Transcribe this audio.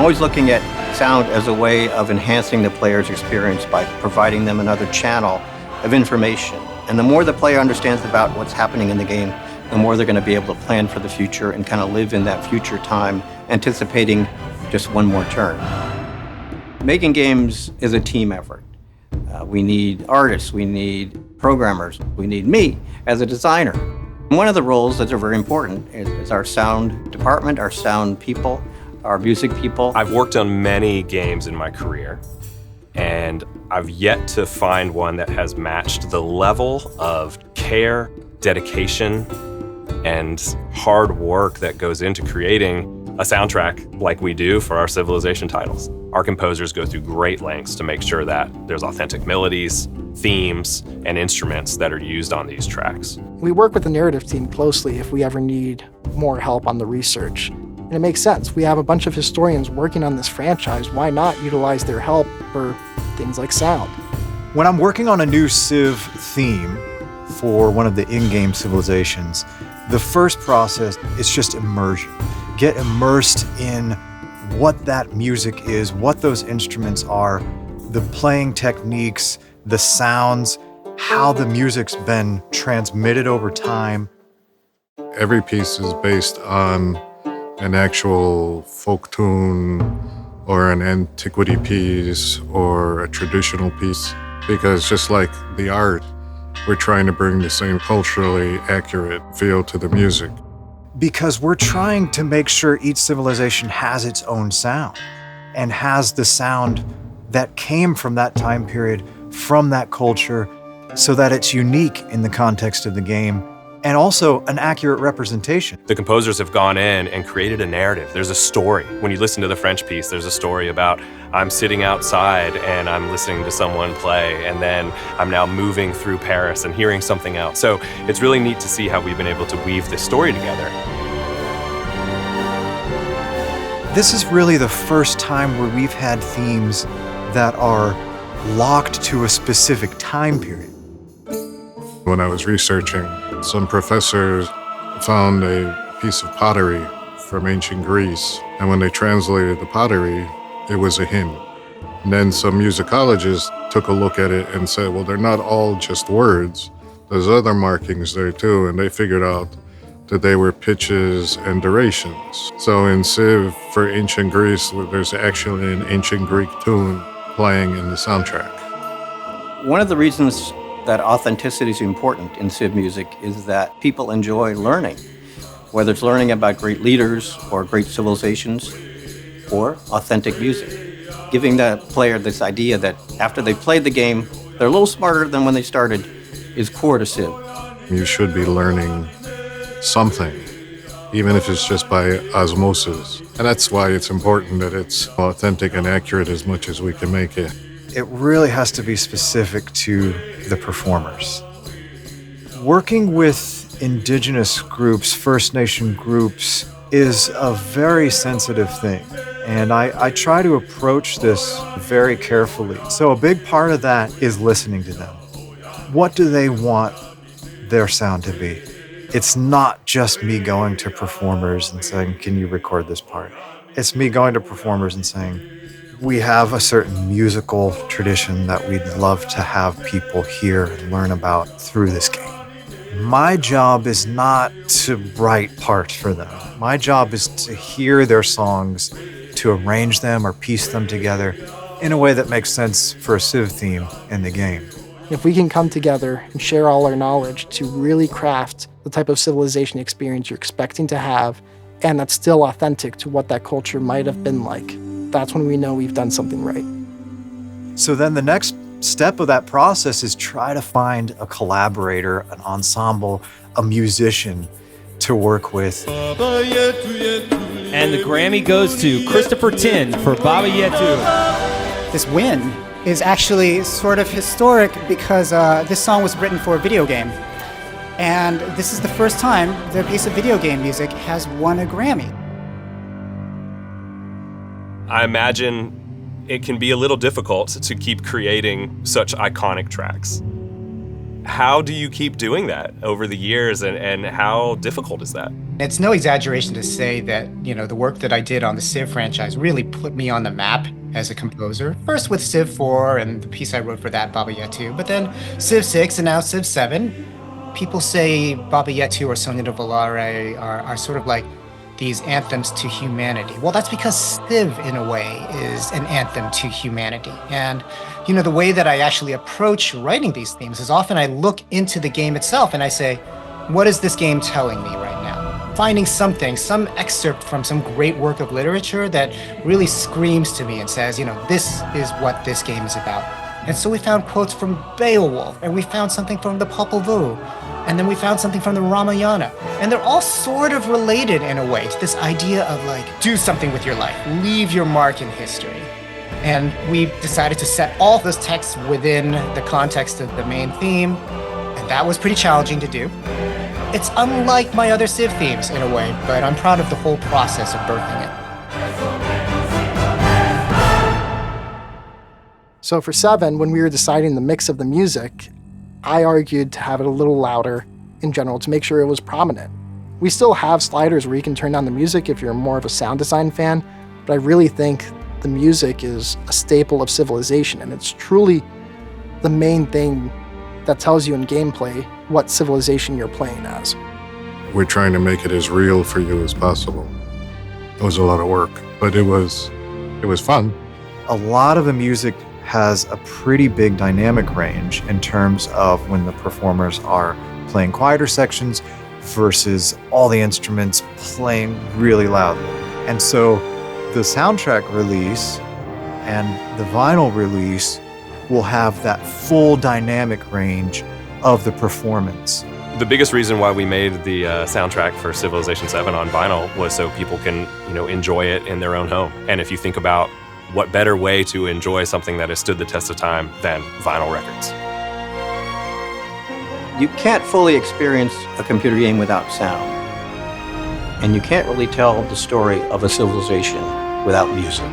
I'm always looking at sound as a way of enhancing the player's experience by providing them another channel of information. And the more the player understands about what's happening in the game, the more they're going to be able to plan for the future and kind of live in that future time, anticipating just one more turn. Making games is a team effort. We need artists, we need programmers, we need me as a designer. One of the roles that are very important is our sound department, our sound people, our music people. I've worked on many games in my career, and I've yet to find one that has matched the level of care, dedication, and hard work that goes into creating a soundtrack like we do for our Civilization titles. Our composers go through great lengths to make sure that there's authentic melodies, themes, and instruments that are used on these tracks. We work with the narrative team closely if we ever need more help on the research. And it makes sense. We have a bunch of historians working on this franchise. Why not utilize their help for things like sound? When I'm working on a new Civ theme for one of the in-game civilizations, the first process is just immersion. Get immersed in what that music is, what those instruments are, the playing techniques, the sounds, how the music's been transmitted over time. Every piece is based on an actual folk tune or an antiquity piece or a traditional piece, because just like the art, we're trying to bring the same culturally accurate feel to the music. Because we're trying to make sure each civilization has its own sound and has the sound that came from that time period, from that culture, so that it's unique in the context of the game and also an accurate representation. The composers have gone in and created a narrative. There's a story. When you listen to the French piece, there's a story about I'm sitting outside and I'm listening to someone play, and then I'm now moving through Paris and hearing something else. So it's really neat to see how we've been able to weave this story together. This is really the first time where we've had themes that are locked to a specific time period. When I was researching, some professors found a piece of pottery from ancient Greece, and when they translated the pottery, it was a hymn. And then some musicologists took a look at it and said, well, they're not all just words. There's other markings there too, and they figured out that they were pitches and durations. So in Civ, for ancient Greece, there's actually an ancient Greek tune playing in the soundtrack. One of the reasons that authenticity is important in Civ music is that people enjoy learning, whether it's learning about great leaders or great civilizations or authentic music, giving the player this idea that after they played the game, they're a little smarter than when they started is core to Civ. You should be learning something, even if it's just by osmosis. And that's why it's important that it's authentic and accurate as much as we can make it. It really has to be specific to the performers. Working with indigenous groups, First Nation groups, is a very sensitive thing. And I try to approach this very carefully. So a big part of that is listening to them. What do they want their sound to be? It's not just me going to performers and saying, can you record this part? It's me going to performers and saying, we have a certain musical tradition that we'd love to have people hear and learn about through this game. My job is not to write parts for them. My job is to hear their songs, to arrange them or piece them together in a way that makes sense for a Civ theme in the game. If we can come together and share all our knowledge to really craft the type of civilization experience you're expecting to have, and that's still authentic to what that culture might have been like, that's when we know we've done something right. So then the next step of that process is try to find a collaborator, an ensemble, a musician to work with. And the Grammy goes to Christopher Tin for Baba Yetu. This win is actually sort of historic because this song was written for a video game. And this is the first time the piece of video game music has won a Grammy. I imagine it can be a little difficult to keep creating such iconic tracks. How do you keep doing that over the years, and how difficult is that? It's no exaggeration to say that, the work that I did on the Civ franchise really put me on the map as a composer. First with Civ IV and the piece I wrote for that, Baba Yetu, but then Civ VI and now Civ VII. People say Baba Yetu or Sonia de Volare are sort of like these anthems to humanity. Well, that's because Civ, in a way, is an anthem to humanity. And, the way that I actually approach writing these themes is often I look into the game itself and I say, what is this game telling me right now? Finding something, some excerpt from some great work of literature that really screams to me and says, this is what this game is about. And so we found quotes from Beowulf, and we found something from the Popol Vuh, and then we found something from the Ramayana. And they're all sort of related in a way to this idea of do something with your life, leave your mark in history. And we decided to set all those texts within the context of the main theme, and that was pretty challenging to do. It's unlike my other Civ themes in a way, but I'm proud of the whole process of birthing it. So for 7, when we were deciding the mix of the music, I argued to have it a little louder in general to make sure it was prominent. We still have sliders where you can turn down the music if you're more of a sound design fan, but I really think the music is a staple of Civilization, and it's truly the main thing that tells you in gameplay what civilization you're playing as. We're trying to make it as real for you as possible. It was a lot of work, but it was fun. A lot of the music has a pretty big dynamic range in terms of when the performers are playing quieter sections versus all the instruments playing really loudly. And so the soundtrack release and the vinyl release will have that full dynamic range of the performance. The biggest reason why we made the soundtrack for Civilization VII on vinyl was so people can, enjoy it in their own home. And if you think about what better way to enjoy something that has stood the test of time than vinyl records? You can't fully experience a computer game without sound. And you can't really tell the story of a civilization without music.